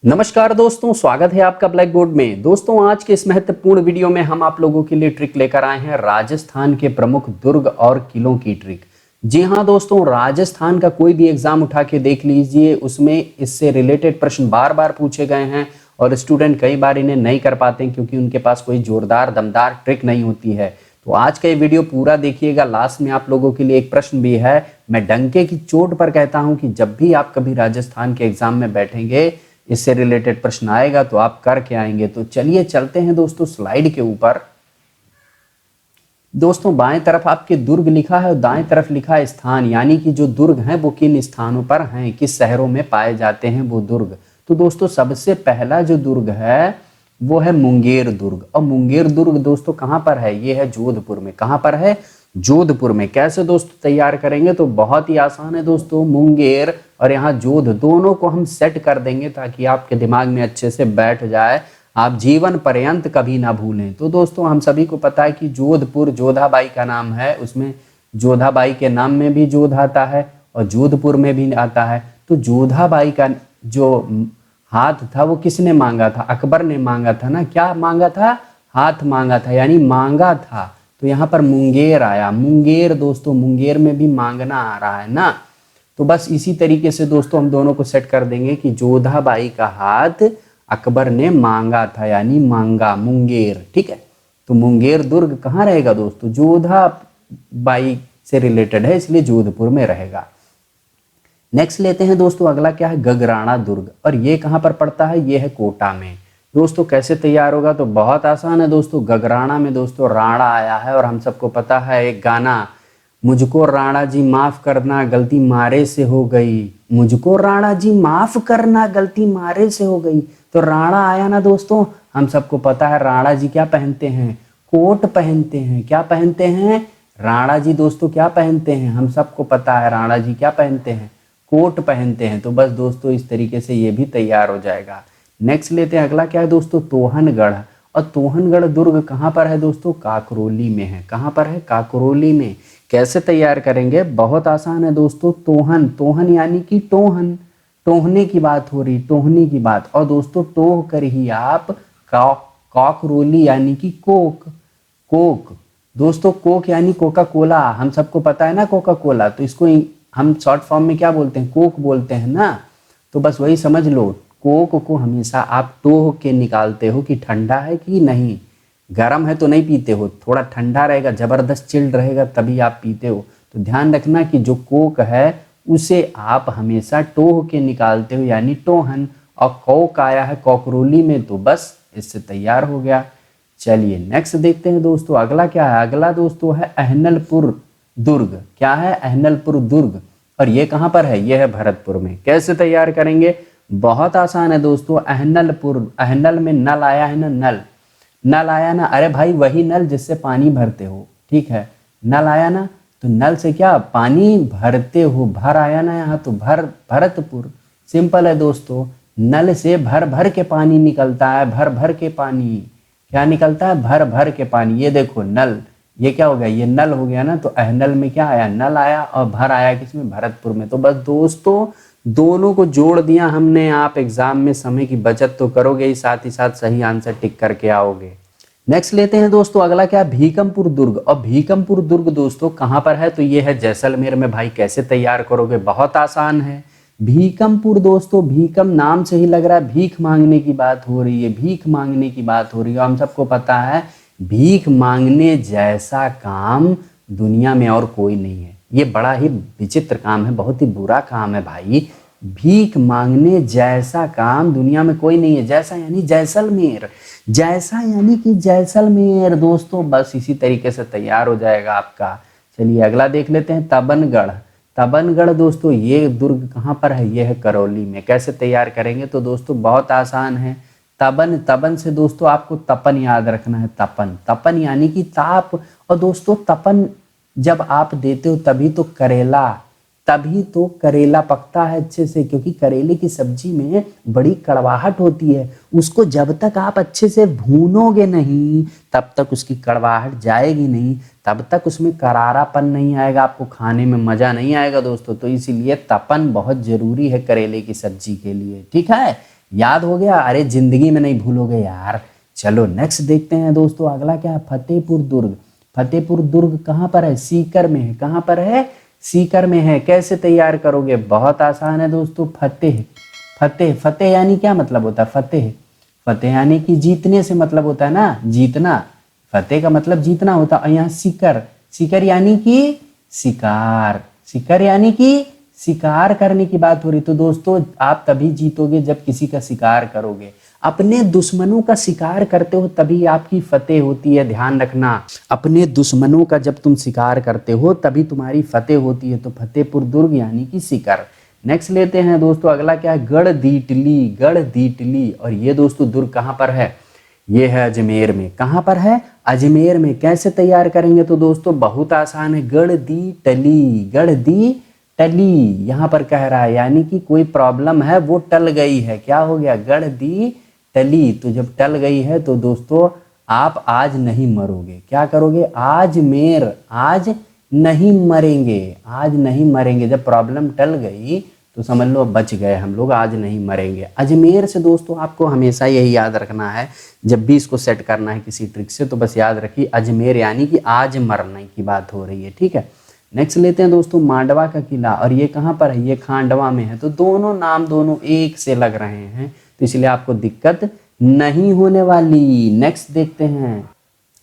नमस्कार दोस्तों, स्वागत है आपका ब्लैक बोर्ड में। दोस्तों, आज के इस महत्वपूर्ण वीडियो में हम आप लोगों के लिए ट्रिक लेकर आए हैं राजस्थान के प्रमुख दुर्ग और किलों की ट्रिक। जी हाँ दोस्तों, राजस्थान का कोई भी एग्जाम उठा के देख लीजिए, उसमें इससे रिलेटेड प्रश्न बार बार पूछे गए हैं और स्टूडेंट कई बार इन्हें नहीं कर पाते हैं क्योंकि उनके पास कोई जोरदार दमदार ट्रिक नहीं होती है। तो आज का ये वीडियो पूरा देखिएगा। लास्ट में आप लोगों के लिए एक प्रश्न भी है। मैं डंके की चोट पर कहता हूं कि जब भी आप कभी राजस्थान के एग्जाम में बैठेंगे, इससे रिलेटेड प्रश्न आएगा तो आप करके आएंगे। तो चलिए चलते हैं दोस्तों स्लाइड के ऊपर। दोस्तों, बाएं तरफ आपके दुर्ग लिखा है और दाएं तरफ लिखा है स्थान, यानी कि जो दुर्ग हैं वो किन स्थानों पर हैं, किस शहरों में पाए जाते हैं वो दुर्ग। तो दोस्तों, सबसे पहला जो दुर्ग है वो है मुंगेर दुर्ग। और मुंगेर दुर्ग दोस्तों कहाँ पर है? ये है जोधपुर में। कहाँ पर है? जोधपुर में। कैसे दोस्तों तैयार करेंगे? तो बहुत ही आसान है दोस्तों। मुंगेर और यहाँ जोध दोनों को हम सेट कर देंगे ताकि आपके दिमाग में अच्छे से बैठ जाए, आप जीवन पर्यंत कभी ना भूलें। तो दोस्तों, हम सभी को पता है कि जोधपुर जोधाबाई का नाम है, उसमें जोधाबाई के नाम में भी जोध आता है और जोधपुर में भी आता है। तो जोधाबाई का जो हाथ था वो किसने मांगा था? अकबर ने मांगा था ना। क्या मांगा था? हाथ मांगा था, यानी मांगा था। तो यहाँ पर मुंगेर आया। मुंगेर दोस्तों, मुंगेर में भी मांगना आ रहा है ना। तो बस इसी तरीके से दोस्तों हम दोनों को सेट कर देंगे कि जोधाबाई का हाथ अकबर ने मांगा था, यानी मांगा, मुंगेर। ठीक है। तो मुंगेर दुर्ग कहाँ रहेगा दोस्तों? जोधाबाई से रिलेटेड है, इसलिए जोधपुर में रहेगा। नेक्स्ट लेते हैं दोस्तों, अगला क्या है? गगराणा दुर्ग। और ये कहाँ पर पड़ता है? ये है कोटा में। दोस्तों कैसे तैयार होगा? तो बहुत आसान है दोस्तों। गगराणा में दोस्तों राणा आया है और हम सबको पता है एक गाना, मुझको राणा जी माफ करना गलती मारे से हो गई, मुझको राणा जी माफ करना गलती मारे से हो गई। तो राणा आया ना दोस्तों। हम सबको पता है राणा जी क्या पहनते हैं? कोट पहनते हैं। क्या पहनते हैं? राणा जी दोस्तों क्या पहनते हैं? हम सबको पता है राणा जी क्या पहनते हैं? कोट पहनते हैं। तो बस दोस्तों इस तरीके से ये भी तैयार हो जाएगा। नेक्स्ट लेते हैं, अगला क्या है दोस्तों? तोहनगढ़। और तोहनगढ़ दुर्ग कहाँ पर है दोस्तों? काकरोली में है। कहाँ पर है? काकरोली में। कैसे तैयार करेंगे? बहुत आसान है दोस्तों। तोहन, तोहन यानी कि टोहन, टोहने की बात हो रही, टोहने की बात। और दोस्तों टोह कर ही आप काकरोली यानी कि कोक, कोक। दोस्तों कोक यानी कोका कोला, हम सबको पता है ना कोका कोला। तो इसको हम शॉर्ट फॉर्म में क्या बोलते हैं? कोक बोलते हैं ना। तो बस वही समझ लो, कोक को हमेशा आप टोह के निकालते हो कि ठंडा है कि नहीं, गर्म है तो नहीं पीते हो, थोड़ा ठंडा रहेगा, जबरदस्त चिल्ड रहेगा तभी आप पीते हो। तो ध्यान रखना कि जो कोक है उसे आप हमेशा टोह के निकालते हो, यानी टोहन। और कोक आया है कॉकरोली में, तो बस इससे तैयार हो गया। चलिए नेक्स्ट देखते हैं दोस्तों, अगला क्या है? अगला दोस्तों है अहनलपुर दुर्ग। क्या है? अहनलपुर दुर्ग। और ये कहाँ पर है? ये है भरतपुर में। कैसे तैयार करेंगे? बहुत आसान है दोस्तों। अहनलपुर, अहनल में नल आया है ना, नल, नल आया ना। अरे भाई वही नल जिससे पानी भरते हो, ठीक है। नल आया ना, तो नल से क्या पानी भरते हो, भर आया ना यहाँ, तो भर, भरतपुर। सिंपल है दोस्तों। नल से भर भर के पानी निकलता है, भर भर के पानी। क्या निकलता है? भर भर के पानी। ये देखो नल, ये क्या हो गया? ये नल हो गया ना। तो अहनल में क्या आया? नल आया। और भर आया किसमें? भरतपुर में। तो बस दोस्तों दोनों को जोड़ दिया हमने। आप एग्जाम में समय की बचत तो करोगे ही, साथ ही साथ सही आंसर टिक करके आओगे। नेक्स्ट लेते हैं दोस्तों, अगला क्या? भीकमपुर दुर्ग। और भीकमपुर दुर्ग दोस्तों कहाँ पर है? तो ये है जैसलमेर में। भाई कैसे तैयार करोगे? बहुत आसान है। भीकमपुर दोस्तों, भीकम नाम से ही लग रहा है भीख मांगने की बात हो रही है, भीख मांगने की बात हो रही है। हम सबको पता है भीख मांगने जैसा काम दुनिया में और कोई नहीं है। ये बड़ा ही विचित्र काम है, बहुत ही बुरा काम है भाई। भीख मांगने जैसा काम दुनिया में कोई नहीं है। जैसा यानी जैसलमेर, जैसा यानी कि जैसलमेर दोस्तों। बस इसी तरीके से तैयार हो जाएगा आपका। चलिए अगला देख लेते हैं, तबनगढ़। तबनगढ़ दोस्तों ये दुर्ग कहाँ पर है? ये है करौली में। कैसे तैयार करेंगे? तो दोस्तों बहुत आसान है। तबन, तबन से दोस्तों आपको तपन याद रखना है। तपन, तपन यानी कि ताप। और दोस्तों तपन जब आप देते हो तभी तो करेला, तभी तो करेला पकता है अच्छे से, क्योंकि करेले की सब्जी में बड़ी कड़वाहट होती है। उसको जब तक आप अच्छे से भूनोगे नहीं तब तक उसकी कड़वाहट जाएगी नहीं, तब तक उसमें करारापन नहीं आएगा, आपको खाने में मजा नहीं आएगा दोस्तों। तो इसीलिए तपन बहुत जरूरी है करेले की सब्जी के लिए, ठीक है। याद हो गया? अरे जिंदगी में नहीं भूलोगे यार। चलो नेक्स्ट देखते हैं दोस्तों, अगला क्या है? फतेहपुर दुर्ग। फतेहपुर दुर्ग कहाँ पर है? सीकर में है। कहाँ पर है? सीकर में है। कैसे तैयार करोगे? बहुत आसान है दोस्तों। फतेह, फतेह, फतेह यानी क्या मतलब होता है? फतेह, फतेह यानी कि जीतने से मतलब होता है ना, जीतना। फतेह का मतलब जीतना होता है। और यहाँ सीकर, सीकर यानी कि शिकार, शिकार यानी कि शिकार करने की बात हो रही। तो दोस्तों आप तभी जीतोगे जब किसी का शिकार करोगे, अपने दुश्मनों का शिकार करते हो तभी आपकी फतेह होती है। ध्यान रखना, अपने दुश्मनों का जब तुम शिकार करते हो तभी तुम्हारी फतेह होती है। तो फतेहपुर दुर्ग यानी कि शिकार। नेक्स्ट लेते हैं दोस्तों, अगला क्या है? गढ़दीटली। गढ़दीटली, और ये दोस्तों दुर्ग कहाँ पर है? ये है अजमेर में। कहाँ पर है? अजमेर में। कैसे तैयार करेंगे? तो दोस्तों बहुत आसान है। गढ़दीटली, गढ़दीटली यहाँ पर कह रहा है, यानी कि कोई प्रॉब्लम है वो टल गई है। क्या हो गया? गढ़दीटली। तो जब टल गई है तो दोस्तों आप आज नहीं मरोगे। क्या करोगे? आज नहीं मरेंगे, आज नहीं मरेंगे। जब प्रॉब्लम टल गई तो समझ लो बच गए हम लोग, आज नहीं मरेंगे। अजमेर से दोस्तों आपको हमेशा यही याद रखना है, जब भी इसको सेट करना है किसी ट्रिक से तो बस याद रखिए अजमेर यानी कि आज मरने की बात हो रही है। ठीक है, नेक्स्ट लेते हैं दोस्तों मांडवा का किला, और ये कहाँ पर है? ये खांडवा में है। तो दोनों नाम दोनों एक से लग रहे हैं तो इसलिए आपको दिक्कत नहीं होने वाली। नेक्स्ट देखते हैं,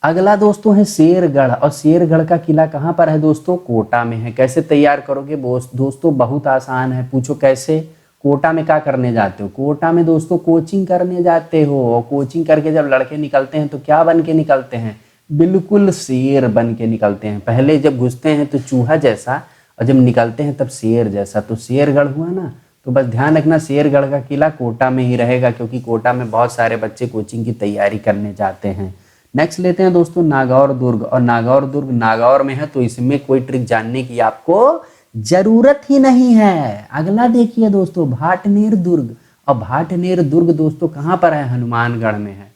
अगला दोस्तों है शेरगढ़, और शेरगढ़ का किला कहाँ पर है दोस्तों? कोटा में है। कैसे तैयार करोगे दोस्तों? बहुत आसान है। पूछो कैसे? कोटा में क्या करने जाते हो? कोटा में दोस्तों कोचिंग करने जाते हो, और कोचिंग करके जब लड़के निकलते हैं तो क्या बन के निकलते हैं? बिल्कुल शेर बन के निकलते हैं। पहले जब घुसते हैं तो चूहा जैसा, और जब निकलते हैं तब शेर जैसा। तो शेरगढ़ हुआ ना। तो बस ध्यान रखना शेरगढ़ का किला कोटा में ही रहेगा, क्योंकि कोटा में बहुत सारे बच्चे कोचिंग की तैयारी करने जाते हैं। नेक्स्ट लेते हैं दोस्तों नागौर दुर्ग, और नागौर दुर्ग नागौर में है तो इसमें कोई ट्रिक जानने की आपको जरूरत ही नहीं है। अगला देखिए दोस्तों भाटनेर दुर्ग, और भाटनेर दुर्ग दोस्तों कहाँ पर है? हनुमानगढ़ में है।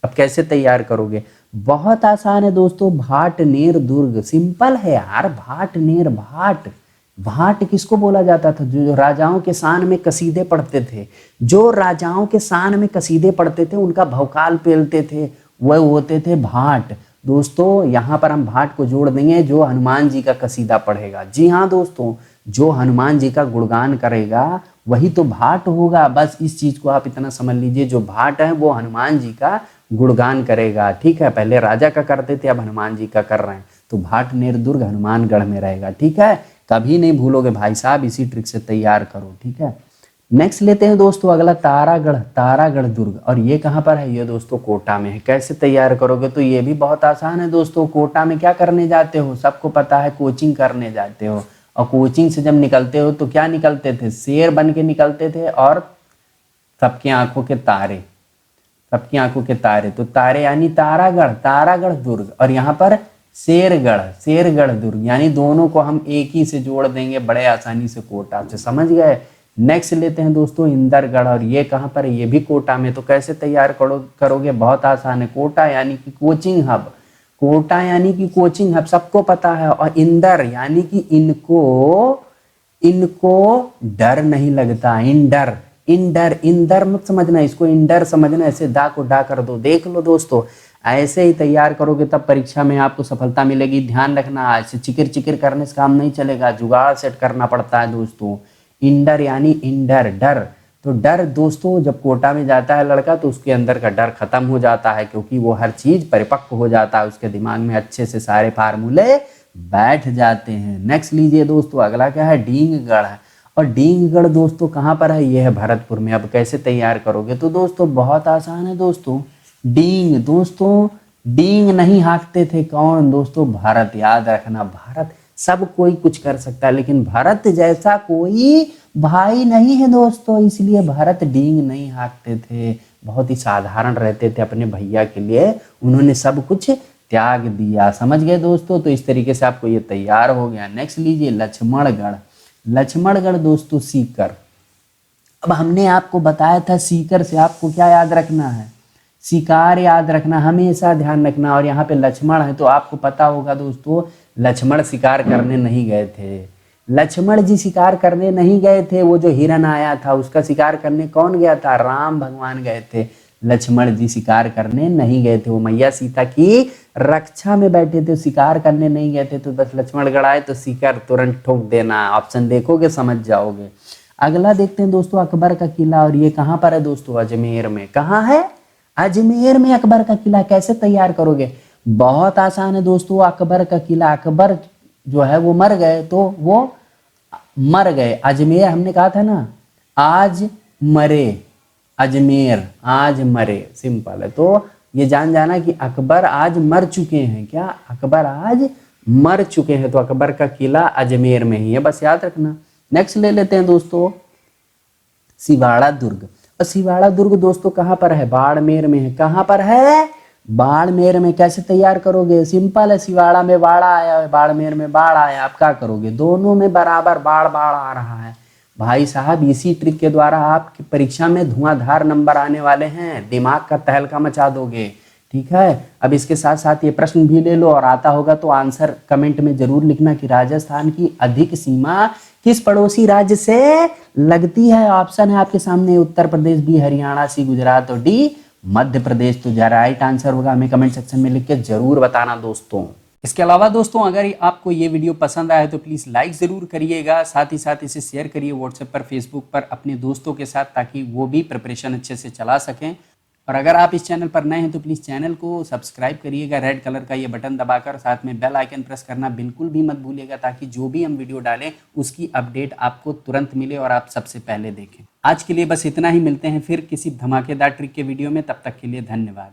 अब कैसे तैयार करोगे? बहुत आसान है दोस्तों। भाटनेर दुर्ग सिंपल है यार। भाटनेर, भाट किसको बोला जाता था? जो राजाओं के शान में कसीदे पढ़ते थे, जो राजाओं के शान में कसीदे पढ़ते थे, उनका भौकाल पेलते थे, वह होते थे भाट। दोस्तों यहाँ पर हम भाट को जोड़ देंगे, जो हनुमान जी का कसीदा पढ़ेगा। जी हाँ दोस्तों, जो हनुमान जी का गुणगान करेगा वही तो भाट होगा। बस इस चीज को आप इतना समझ लीजिए, जो भाट है वो हनुमान जी का गुणगान करेगा। ठीक है, पहले राजा का करते थे, अब हनुमान जी का कर रहे हैं। तो भाटनेर दुर्ग हनुमानगढ़ में रहेगा। ठीक है, कभी नहीं भूलोगे भाई साहब, इसी ट्रिक से तैयार करो। ठीक है, नेक्स्ट लेते हैं दोस्तों अगला तारागढ़, तारागढ़ दुर्ग, और ये कहाँ पर है? ये दोस्तों कोटा में है। कैसे तैयार करोगे? तो ये भी बहुत आसान है दोस्तों। कोटा में क्या करने जाते हो? सबको पता है, कोचिंग करने जाते हो। और कोचिंग से जब निकलते हो तो क्या निकलते थे? शेर बन के निकलते थे, और सबकी आंखों के तारे, सबकी आंखों के तारे। तो तारे यानी तारागढ़, तारागढ़ दुर्ग, और यहाँ पर शेरगढ़, शेरगढ़ दुर्ग, यानी दोनों को हम एक ही से जोड़ देंगे बड़े आसानी से, कोटा से। समझ गए? नेक्स्ट लेते हैं दोस्तों इंदरगढ़, और ये कहाँ पर है? ये भी कोटा में। तो कैसे तैयार करोगे? बहुत आसान है। कोटा यानी कि कोचिंग हब, कोटा यानी कि कोचिंग हब, सबको पता है। और इंदर यानी कि इनको डर नहीं लगता। इंडर, इंडर, इंदर मत समझना, इसको इंडर समझना। ऐसे दा को डा कर दो। देख लो दोस्तों, ऐसे ही तैयार करोगे तब परीक्षा में आपको सफलता मिलेगी। ध्यान रखना, ऐसे चिकिर चिकिर करने से काम नहीं चलेगा, जुगाड़ सेट करना पड़ता है दोस्तों। इंडर यानी इंडर, डर। तो डर दोस्तों जब कोटा में जाता है लड़का तो उसके अंदर का डर खत्म हो जाता है, क्योंकि वो हर चीज परिपक्व हो जाता है, उसके दिमाग में अच्छे से सारे फार्मूले बैठ जाते हैं। नेक्स्ट लीजिए दोस्तों अगला क्या है? डींगगढ़, और डींगगढ़ दोस्तों कहाँ पर है? ये है भरतपुर में। अब कैसे तैयार करोगे? तो दोस्तों बहुत आसान है दोस्तों। डींग, दोस्तों डींग नहीं हाँकते थे कौन? दोस्तों भारत। याद रखना, भारत। सब कोई कुछ कर सकता है, लेकिन भारत जैसा कोई भाई नहीं है दोस्तों, इसलिए भारत डींग नहीं हाँकते थे। बहुत ही साधारण रहते थे अपने भैया के लिए, उन्होंने सब कुछ त्याग दिया। समझ गए दोस्तों? तो इस तरीके से आपको ये तैयार हो गया। नेक्स्ट लीजिए लक्ष्मणगढ़, लक्ष्मणगढ़ दोस्तों सीकर। अब हमने आपको बताया था सीकर से आपको क्या याद रखना है? शिकार याद रखना, हमेशा ध्यान रखना। और यहाँ पे लक्ष्मण है तो आपको पता होगा दोस्तों, लक्ष्मण शिकार करने नहीं गए थे, लक्ष्मण जी शिकार करने नहीं गए थे, वो जो हिरन आया था उसका शिकार करने कौन गया था? राम भगवान गए थे। लक्ष्मण जी शिकार करने नहीं गए थे, वो मैया सीता की रक्षा में बैठे थे, शिकार करने नहीं गए थे। तो बस लक्ष्मण गड़ाए तो शिकार तुरंत ठोक देना। ऑप्शन देखोगे समझ जाओगे। अगला देखते हैं दोस्तों, अकबर का किला, और ये कहाँ पर है दोस्तों? अजमेर में। कहाँ है? अजमेर में अकबर का किला। कैसे तैयार करोगे? बहुत आसान है दोस्तों। अकबर का किला, अकबर जो है वो मर गए, तो वो मर गए। अजमेर हमने कहा था ना, आज मरे, अजमेर आज मरे, सिंपल है। तो ये जान जाना कि अकबर आज मर चुके हैं। क्या? अकबर आज मर चुके हैं। तो अकबर का किला अजमेर में ही है, बस याद रखना। नेक्स्ट ले लेते हैं दोस्तों, सिवाड़ा दुर्ग। और सिवाड़ा दुर्ग दोस्तों कहाँ पर है? बाड़मेर में है। कहाँ पर है? बाड़मेर में। कैसे तैयार करोगे? सिंपल है, सिवाड़ा में बाढ़ आया है, बाड़मेर में बाढ़ आया, आप क्या करोगे? दोनों में बराबर बाढ़ बाढ़ आ रहा है भाई साहब। इसी ट्रिक के द्वारा आपकी परीक्षा में धुआंधार नंबर आने वाले हैं, दिमाग का तहलका मचा दोगे। ठीक है, अब इसके साथ साथ ये प्रश्न भी ले लो, और आता होगा तो आंसर कमेंट में जरूर लिखना कि राजस्थान की अधिक सीमा किस पड़ोसी राज्य से लगती है? ऑप्शन है आपके सामने, उत्तर प्रदेश, बी हरियाणा, सी गुजरात और डी मध्य प्रदेश। तो राइट आंसर होगा, हमें कमेंट सेक्शन में लिख के जरूर बताना दोस्तों। इसके अलावा दोस्तों, अगर आपको ये वीडियो पसंद आया तो प्लीज़ लाइक ज़रूर करिएगा, साथ ही साथ इसे शेयर करिए व्हाट्सएप पर, फेसबुक पर अपने दोस्तों के साथ, ताकि वो भी प्रिपरेशन अच्छे से चला सकें। और अगर आप इस चैनल पर नए हैं तो प्लीज़ चैनल को सब्सक्राइब करिएगा, रेड कलर का ये बटन दबाकर, साथ में बेल आइकन प्रेस करना बिल्कुल भी मत भूलिएगा, ताकि जो भी हम वीडियो डालें उसकी अपडेट आपको तुरंत मिले और आप सबसे पहले देखें। आज के लिए बस इतना ही, मिलते हैं फिर किसी धमाकेदार ट्रिक के वीडियो में, तब तक के लिए धन्यवाद।